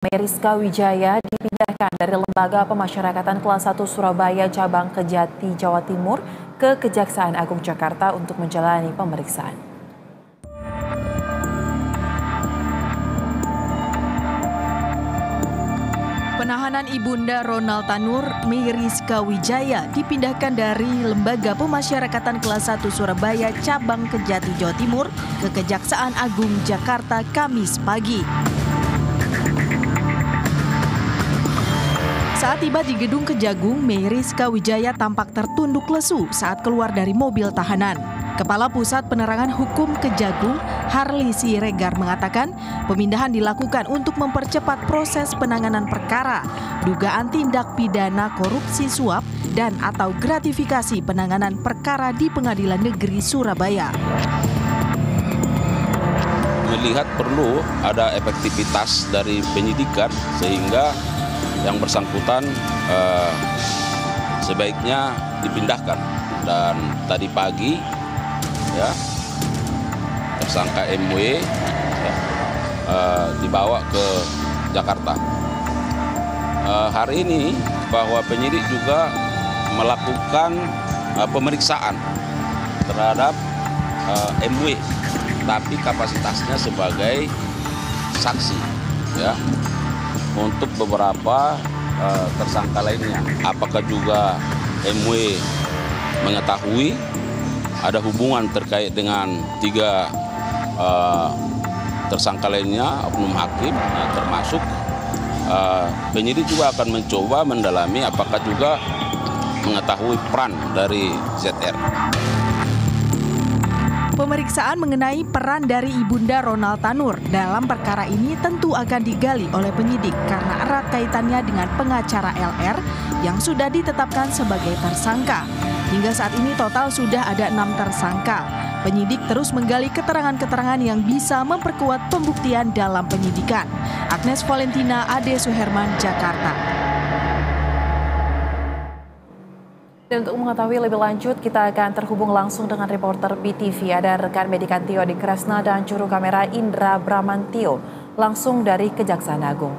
Meriska Wijaya dipindahkan dari Lembaga Pemasyarakatan Kelas 1 Surabaya Cabang Kejati, Jawa Timur ke Kejaksaan Agung Jakarta untuk menjalani pemeriksaan. Penahanan Ibunda Ronald Tanur, Meriska Wijaya dipindahkan dari Lembaga Pemasyarakatan Kelas 1 Surabaya Cabang Kejati, Jawa Timur ke Kejaksaan Agung Jakarta Kamis pagi. Saat tiba di gedung Kejagung, Meriska Wijaya tampak tertunduk lesu saat keluar dari mobil tahanan. Kepala Pusat Penerangan Hukum Kejagung, Harli Siregar mengatakan pemindahan dilakukan untuk mempercepat proses penanganan perkara, dugaan tindak pidana korupsi suap dan atau gratifikasi penanganan perkara di Pengadilan Negeri Surabaya. Melihat perlu ada efektivitas dari penyidikan sehingga yang bersangkutan sebaiknya dipindahkan, dan tadi pagi ya tersangka MW dibawa ke Jakarta. Hari ini bahwa penyidik juga melakukan pemeriksaan terhadap MW, tapi kapasitasnya sebagai saksi ya. Untuk beberapa tersangka lainnya, apakah juga MW mengetahui ada hubungan terkait dengan 3 tersangka lainnya, oknum hakim, termasuk penyidik juga akan mencoba mendalami apakah juga mengetahui peran dari ZR. Pemeriksaan mengenai peran dari Ibunda Ronald Tanur dalam perkara ini tentu akan digali oleh penyidik karena erat kaitannya dengan pengacara LR yang sudah ditetapkan sebagai tersangka. Hingga saat ini total sudah ada 6 tersangka. Penyidik terus menggali keterangan-keterangan yang bisa memperkuat pembuktian dalam penyidikan. Agnes Valentina, Ade Suherman, Jakarta. Dan untuk mengetahui lebih lanjut, kita akan terhubung langsung dengan reporter BTV. Ada rekan Medikantio Adi Kresna dan juru kamera Indra Bramantio langsung dari Kejaksaan Agung.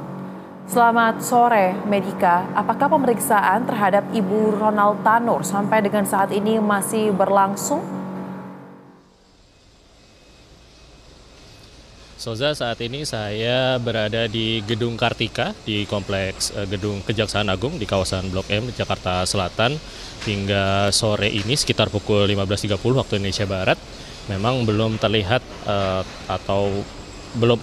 Selamat sore, Medika. Apakah pemeriksaan terhadap Ibu Ronald Tanur sampai dengan saat ini masih berlangsung? Soza, saat ini saya berada di Gedung Kartika di Kompleks Gedung Kejaksaan Agung di kawasan Blok M, Jakarta Selatan. Hingga sore ini sekitar pukul 15.30 waktu Indonesia Barat, memang belum terlihat atau belum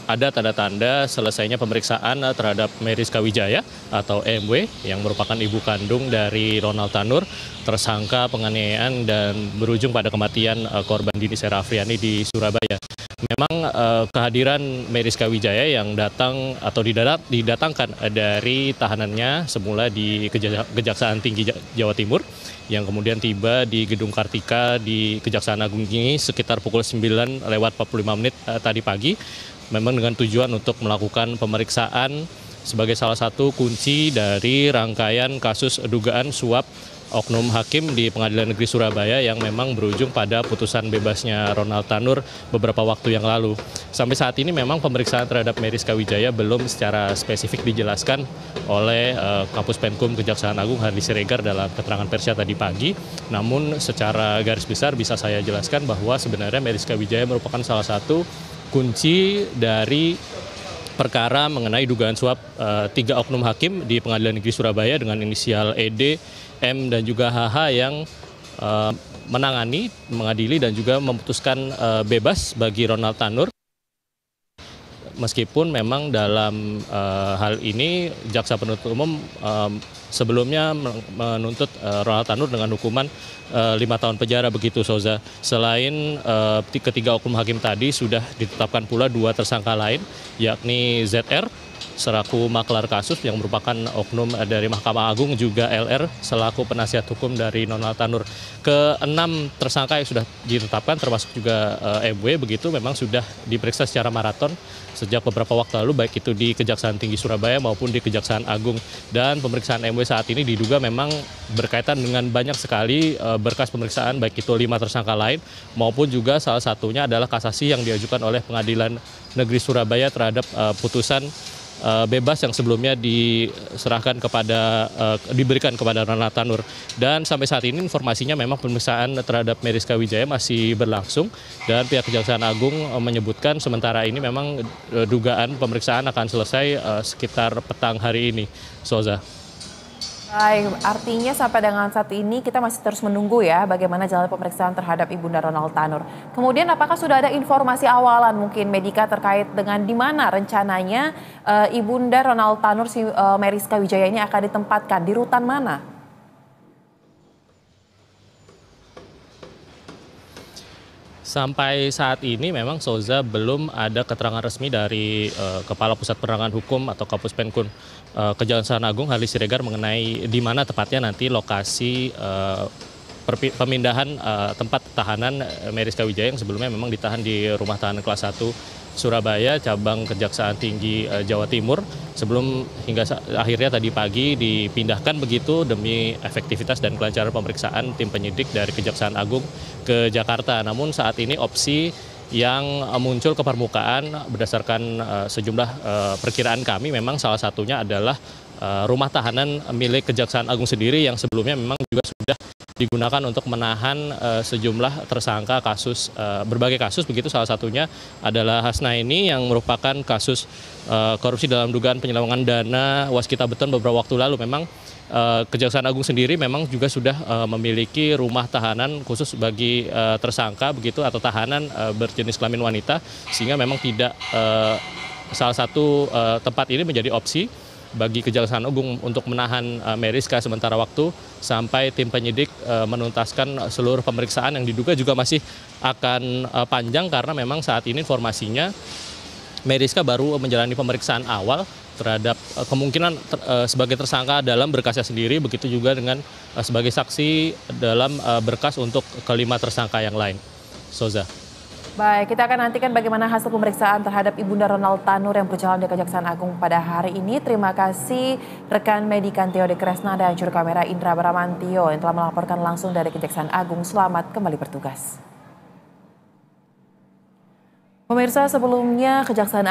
ada tanda-tanda selesainya pemeriksaan terhadap Meriska Wijaya atau MW yang merupakan ibu kandung dari Ronald Tanur, tersangka penganiayaan dan berujung pada kematian korban Dini Serafriani di Surabaya. Memang kehadiran Meriska Wijaya yang datang atau didatangkan dari tahanannya semula di Kejaksaan Tinggi Jawa Timur, yang kemudian tiba di Gedung Kartika di Kejaksaan Agung ini sekitar pukul 9:45 tadi pagi, memang dengan tujuan untuk melakukan pemeriksaan sebagai salah satu kunci dari rangkaian kasus dugaan suap oknum hakim di Pengadilan Negeri Surabaya yang memang berujung pada putusan bebasnya Ronald Tanur beberapa waktu yang lalu. Sampai saat ini memang pemeriksaan terhadap Meriska Wijaya belum secara spesifik dijelaskan oleh Kapus Penkum Kejaksaan Agung Harli Siregar dalam keterangan persnya tadi pagi. Namun secara garis besar bisa saya jelaskan bahwa sebenarnya Meriska Wijaya merupakan salah satu kunci dari perkara mengenai dugaan suap 3 oknum hakim di Pengadilan Negeri Surabaya dengan inisial ED, M, dan juga HH yang menangani, mengadili, dan juga memutuskan bebas bagi Ronald Tanur. Meskipun memang dalam hal ini jaksa penuntut umum sebelumnya menuntut Ronald Tanur dengan hukuman 5 tahun penjara begitu, Soza. Selain ketiga oknum hakim tadi sudah ditetapkan pula 2 tersangka lain, yakni ZR selaku maklar kasus yang merupakan oknum dari Mahkamah Agung, juga LR selaku penasihat hukum dari Ronald Tanur. Ke-6 tersangka yang sudah ditetapkan termasuk juga MW begitu memang sudah diperiksa secara maraton sejak beberapa waktu lalu, baik itu di Kejaksaan Tinggi Surabaya maupun di Kejaksaan Agung. Dan pemeriksaan MW saat ini diduga memang berkaitan dengan banyak sekali berkas pemeriksaan, baik itu 5 tersangka lain maupun juga salah satunya adalah kasasi yang diajukan oleh Pengadilan Negeri Surabaya terhadap putusan bebas yang sebelumnya diberikan kepada Ronald Tanur. Dan sampai saat ini informasinya memang pemeriksaan terhadap Meriska Wijaya masih berlangsung dan pihak Kejaksaan Agung menyebutkan sementara ini memang dugaan pemeriksaan akan selesai sekitar petang hari ini. Soza. Baik, artinya sampai dengan saat ini kita masih terus menunggu ya bagaimana jalan pemeriksaan terhadap Ibunda Ronald Tanur. Kemudian apakah sudah ada informasi awalan mungkin Medika terkait dengan di mana rencananya Ibunda Ronald Tanur Meriska Wijaya ini akan ditempatkan, di rutan mana? Sampai saat ini memang Soza belum ada keterangan resmi dari Kepala Pusat Penerangan Hukum atau Kapus Penkun Kejaksaan Agung Harli Siregar mengenai di mana tepatnya nanti lokasi pemindahan tempat tahanan Meriska Wijaya yang sebelumnya memang ditahan di Rumah Tahanan Kelas 1 Surabaya, cabang Kejaksaan Tinggi Jawa Timur, sebelum hingga akhirnya tadi pagi dipindahkan begitu demi efektivitas dan kelancaran pemeriksaan tim penyidik dari Kejaksaan Agung ke Jakarta. Namun saat ini opsi yang muncul ke permukaan berdasarkan sejumlah perkiraan kami memang salah satunya adalah rumah tahanan milik Kejaksaan Agung sendiri yang sebelumnya memang juga sudah digunakan untuk menahan sejumlah tersangka kasus berbagai kasus, begitu salah satunya adalah Hasnaini yang merupakan kasus korupsi dalam dugaan penyelewengan dana Waskita Beton beberapa waktu lalu. Memang Kejaksaan Agung sendiri memang juga sudah memiliki rumah tahanan khusus bagi tersangka begitu atau tahanan berjenis kelamin wanita, sehingga memang tidak salah satu tempat ini menjadi opsi bagi Kejaksaan Agung untuk menahan Meriska sementara waktu sampai tim penyidik menuntaskan seluruh pemeriksaan yang diduga juga masih akan panjang karena memang saat ini informasinya Meriska baru menjalani pemeriksaan awal terhadap kemungkinan sebagai tersangka dalam berkasnya sendiri, begitu juga dengan sebagai saksi dalam berkas untuk kelima tersangka yang lain. Soza. Baik, kita akan nantikan bagaimana hasil pemeriksaan terhadap Ibunda Ronald Tanur yang berjalan di Kejaksaan Agung pada hari ini. Terima kasih rekan Medikan Tio de Kresna dan juru kamera Indra Bramantio yang telah melaporkan langsung dari Kejaksaan Agung. Selamat kembali bertugas. Pemirsa, sebelumnya Kejaksaan